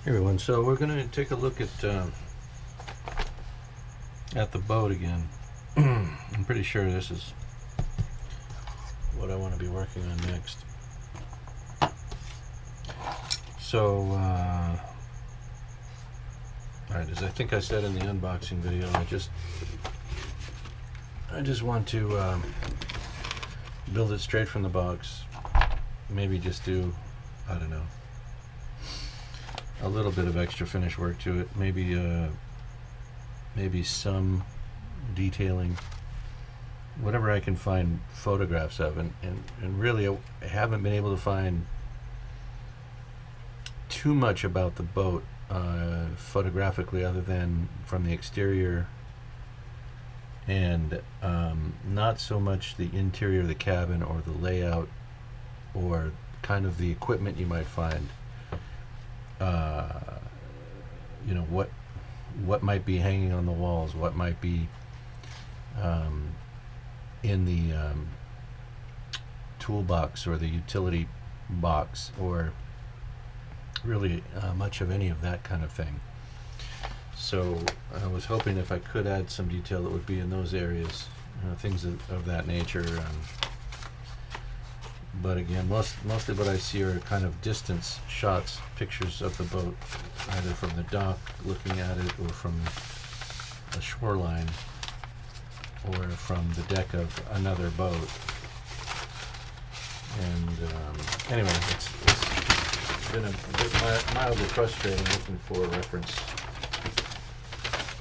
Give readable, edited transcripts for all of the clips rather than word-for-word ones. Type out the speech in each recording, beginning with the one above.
Hey everyone, so we're going to take a look at the boat again. I'm pretty sure this is what I want to be working on next. So, alright, as I think I said in the unboxing video, I just want to build it straight from the box. Maybe just do, I don't know, a little bit of extra finish work to it. Maybe some detailing, whatever I can find photographs of, and really I haven't been able to find too much about the boat photographically, other than from the exterior, and not so much the interior of the cabin or the layout or kind of the equipment you might find. You know, what might be hanging on the walls, what might be in the toolbox or the utility box, or really much of any of that kind of thing. So I was hoping if I could add some detail, it would be in those areas, things of that nature. But again, mostly what I see are kind of distance shots, pictures of the boat, either from the dock looking at it, or from a shoreline, or from the deck of another boat. And anyway, it's been a bit mildly frustrating looking for reference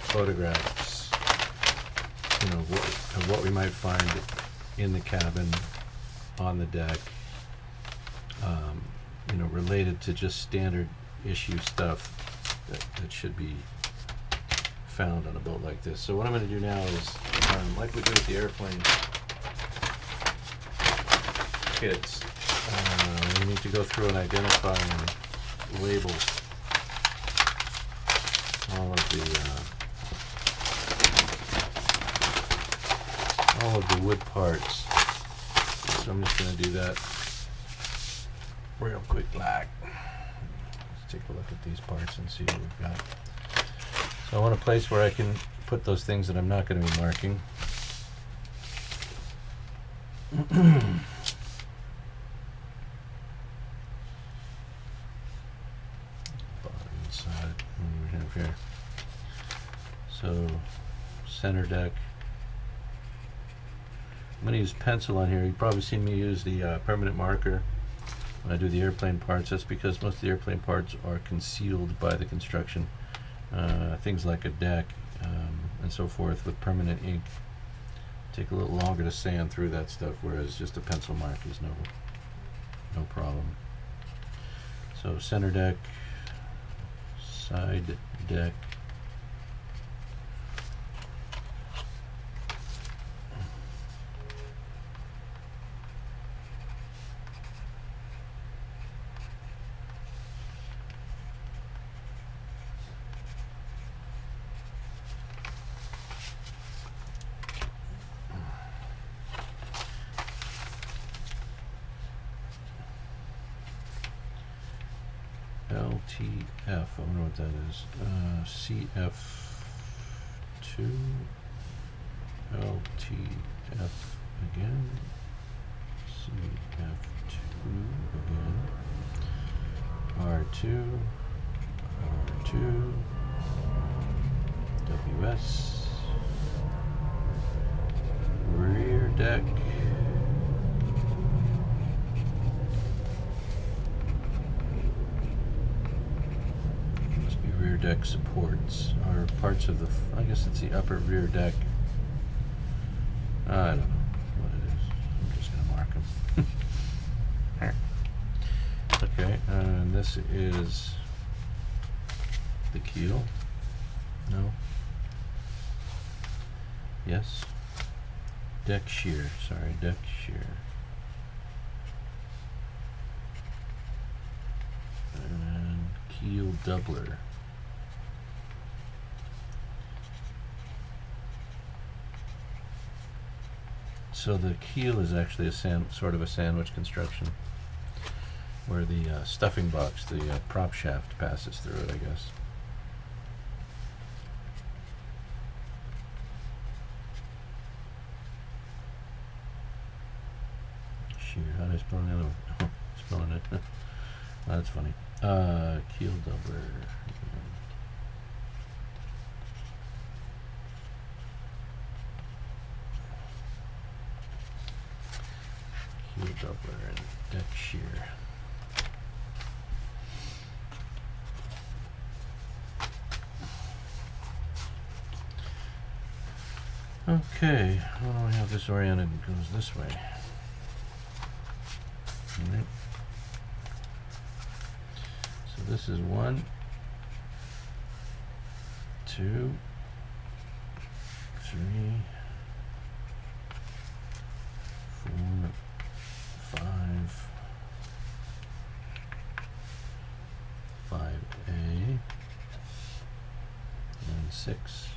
photographs, you know, of what we might find in the cabin, on the deck, you know, related to just standard issue stuff that should be found on a boat like this. So what I'm going to do now is, like we do with the airplane kits, we need to go through and identify and label all of the wood parts. So I'm just going to do that real quick. Let's take a look at these parts and see what we've got. So I want a place where I can put those things that I'm not going to be marking. Bottom side, what do we have here? So center deck. I'm going to use pencil on here. You've probably seen me use the permanent marker when I do the airplane parts. That's because most of the airplane parts are concealed by the construction. Things like a deck and so forth with permanent ink take a little longer to sand through that stuff, whereas just a pencil mark is no problem. So center deck, side deck, LTF, I wonder what that is. CF2, LTF again, CF2 again, R2, R2, WS, rear deck, rear deck supports, or parts of the, I guess it's the upper rear deck. I don't know what it is. I'm just going to mark them. Okay, and this is the keel. No. Yes. Deck shear, sorry, deck shear. And keel doubler. So the keel is actually a sort of a sandwich construction. where the stuffing box, the prop shaft passes through it, I guess. Shear, how do I spell the other one? Oh, spelling it. Oh, that's funny. Keel doubler. Keel doubler and deck shear. Okay, how do I have this oriented? It goes this way. Alright. So this is 1, 2, 3, 4, 5, 5A, and 6.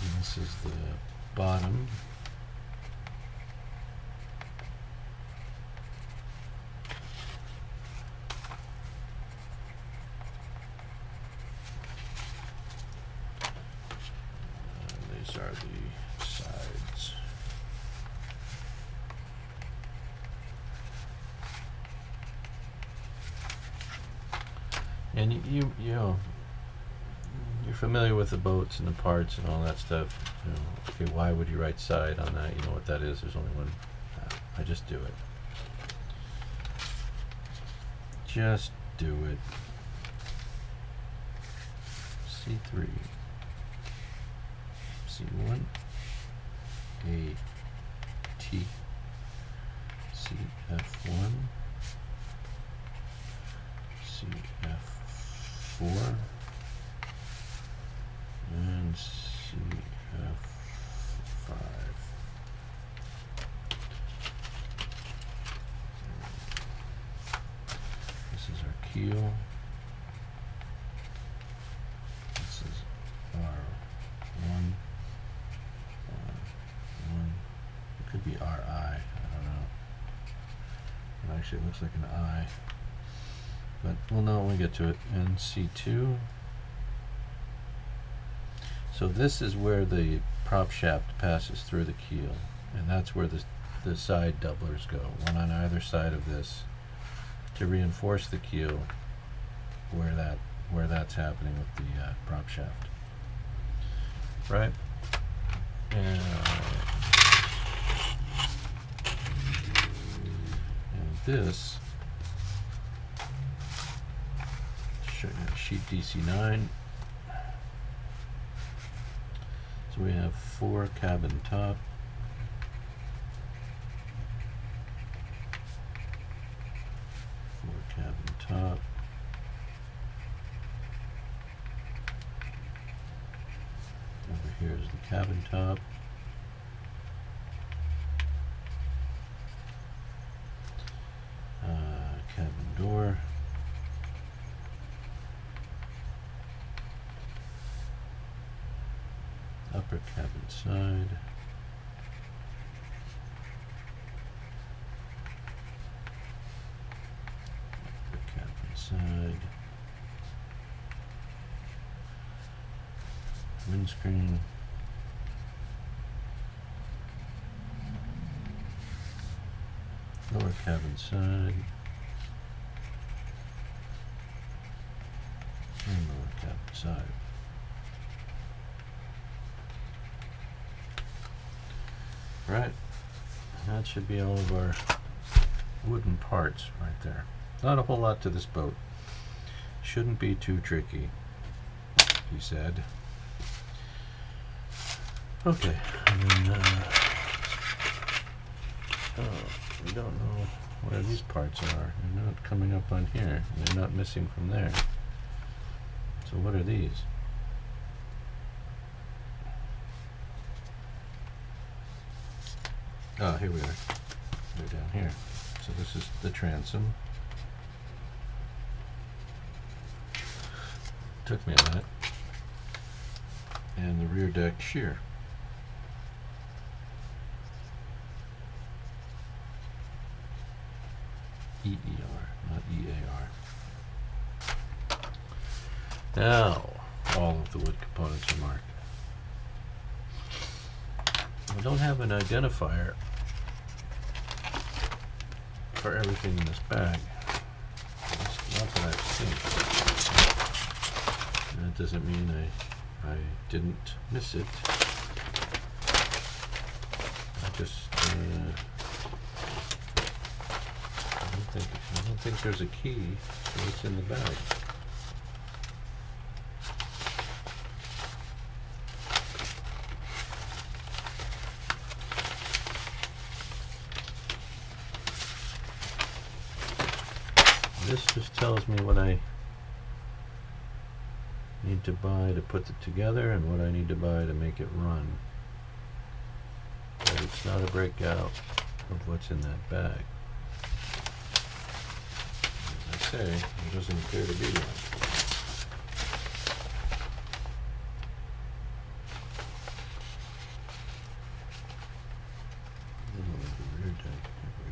And this is the bottom. These are the sides. And you know, you're familiar with the boats and the parts and all that stuff. You know, okay, why would you write side on that? You know what that is. There's only one. I just do it. Just do it. C3, C1, A, T, CF1, CF4, and CF5. This is our keel. This is R1, it could be RI, I don't know. It actually looks like an I, but we'll know when we get to it. And C2. So this is where the prop shaft passes through the keel, and that's where the side doublers go, one on either side of this, to reinforce the keel where that's happening with the prop shaft, right? And this sheet DC9. So we have 4 cabin top, 4 cabin top, over here is the cabin top, cabin door, upper cabin side, upper cabin side, windscreen, lower cabin side, and lower cabin side. Right, that should be all of our wooden parts right there. Not a whole lot to this boat. Shouldn't be too tricky, he said. Okay, and then, we don't know where these parts are. They're not coming up on here. They're not missing from there. So what are these? Oh, here we are. They're down here. So this is the transom. Took me a minute. And the rear deck shear. E-E-R, not E-A-R. Now, all of the wood components are marked. I don't have an identifier for everything in this bag. Not that I've seen. That doesn't mean I didn't miss it. I just I don't think there's a key to what's in the bag. This just tells me what I need to buy to put it together and what I need to buy to make it run. But it's not a breakout of what's in that bag. As I say, there doesn't appear to be one.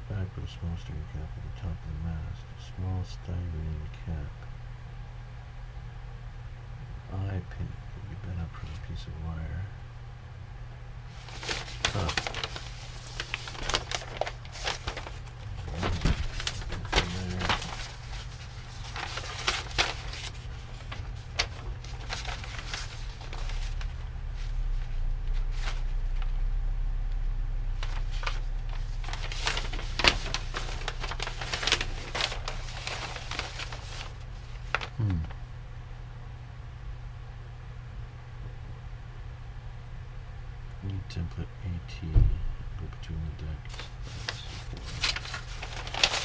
Back with a small string cap at the top of the mast, a small styrene cap. Eye pin could be bent up from a piece of wire. Template AT, go between the decks.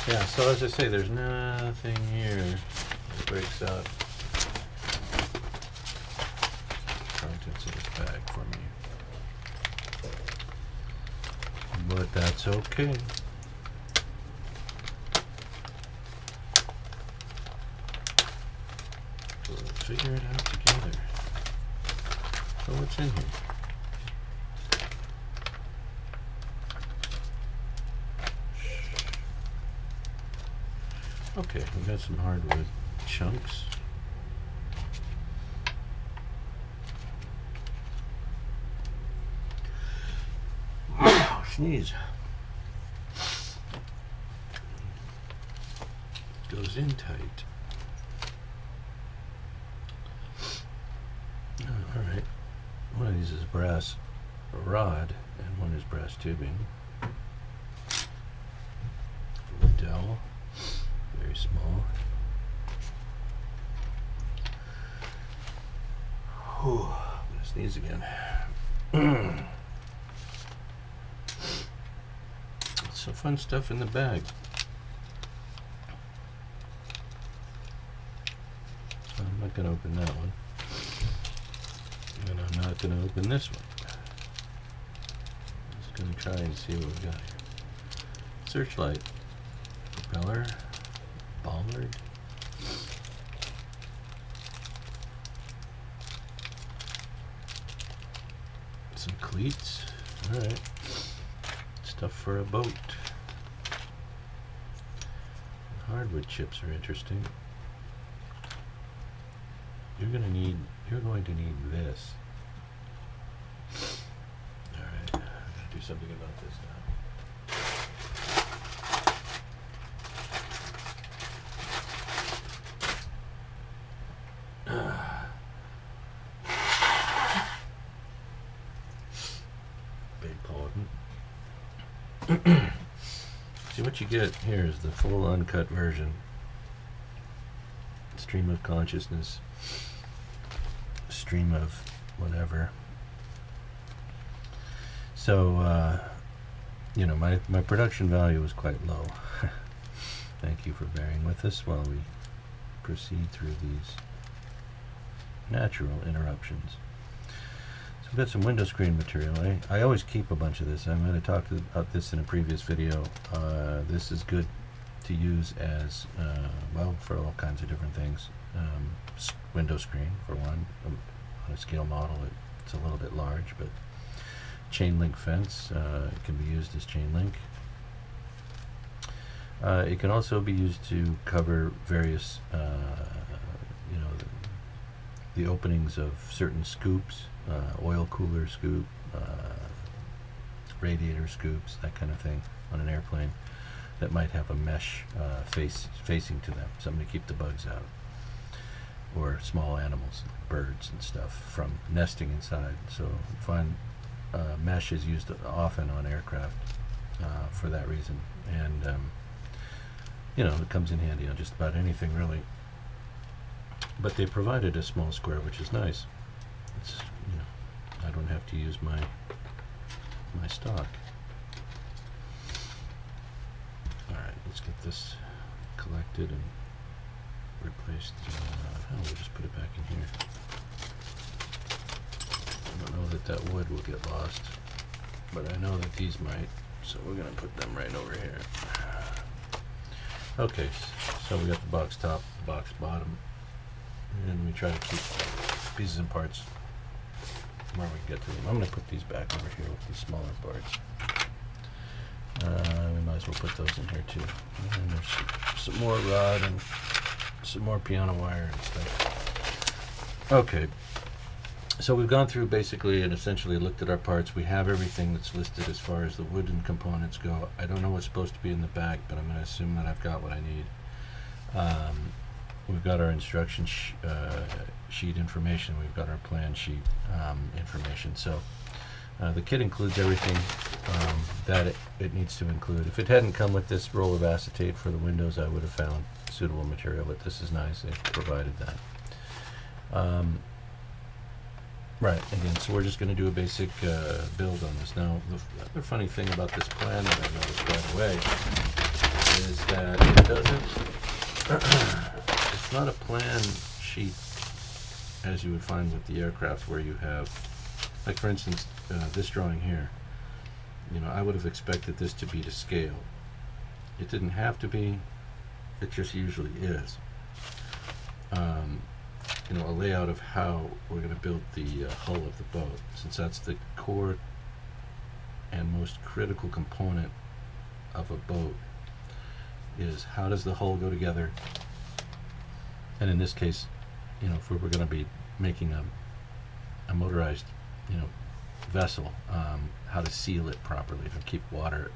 Yeah, so as I say, there's nothing here that breaks out contents of this bag for me. But that's okay. We'll figure it out together. So what's in here? Okay, we've got some hardwood chunks. Sneeze. Goes in tight. Alright. One of these is brass rod and one is brass tubing. Dowel. Very small. Whew, I'm gonna sneeze again. Some fun stuff in the bag. I'm not gonna open that one. And I'm not gonna open this one. I'm just gonna try and see what we got here. Searchlight. Propeller. Bollard. Some cleats. Alright. Stuff for a boat. Hardwood chips are interesting. You're going to need this. Alright. I'm going to do something about this now. See, what you get here is the full uncut version. Stream of consciousness, stream of whatever. So, you know, my production value was quite low. Thank you for bearing with us while we proceed through these natural interruptions. I've got some window screen material. I always keep a bunch of this. I'm going to talk about this in a previous video. This is good to use as, well, for all kinds of different things. Window screen, for one. On a scale model, it's a little bit large, but chain link fence, it can be used as chain link. It can also be used to cover various, the openings of certain scoops, oil cooler scoop, radiator scoops, that kind of thing on an airplane that might have a mesh facing to them, something to keep the bugs out, or small animals, like birds and stuff, from nesting inside. So you find mesh is used often on aircraft for that reason, and it comes in handy on just about anything, really. But they provided a small square, which is nice. It's, I don't have to use my stock. All right, let's get this collected and replaced. We'll just put it back in here. I don't know that wood will get lost, but I know that these might, so we're going to put them right over here. Okay, so we got the box top, the box bottom, and we try to keep pieces and parts where we get to them. I'm going to put these back over here with these smaller parts. We might as well put those in here too. And there's some more rod and some more piano wire and stuff. Okay, so we've gone through basically and essentially looked at our parts. We have everything that's listed as far as the wooden components go. I don't know what's supposed to be in the back, but I'm going to assume that I've got what I need. We've got our instruction sheet information. We've got our plan sheet information. So the kit includes everything that it needs to include. If it hadn't come with this roll of acetate for the windows, I would have found suitable material, but this is nice. They provided that. Right, again, so we're just going to do a basic build on this. Now, the other funny thing about this plan that I noticed right away is that it doesn't, it's not a plan sheet as you would find with the aircraft, where you have, like for instance, this drawing here. I would have expected this to be to scale. It didn't have to be, it just usually is. A layout of how we're going to build the hull of the boat, since that's the core and most critical component of a boat, is how does the hull go together, and in this case, if we were going to be making a motorized vessel, how to seal it properly to keep water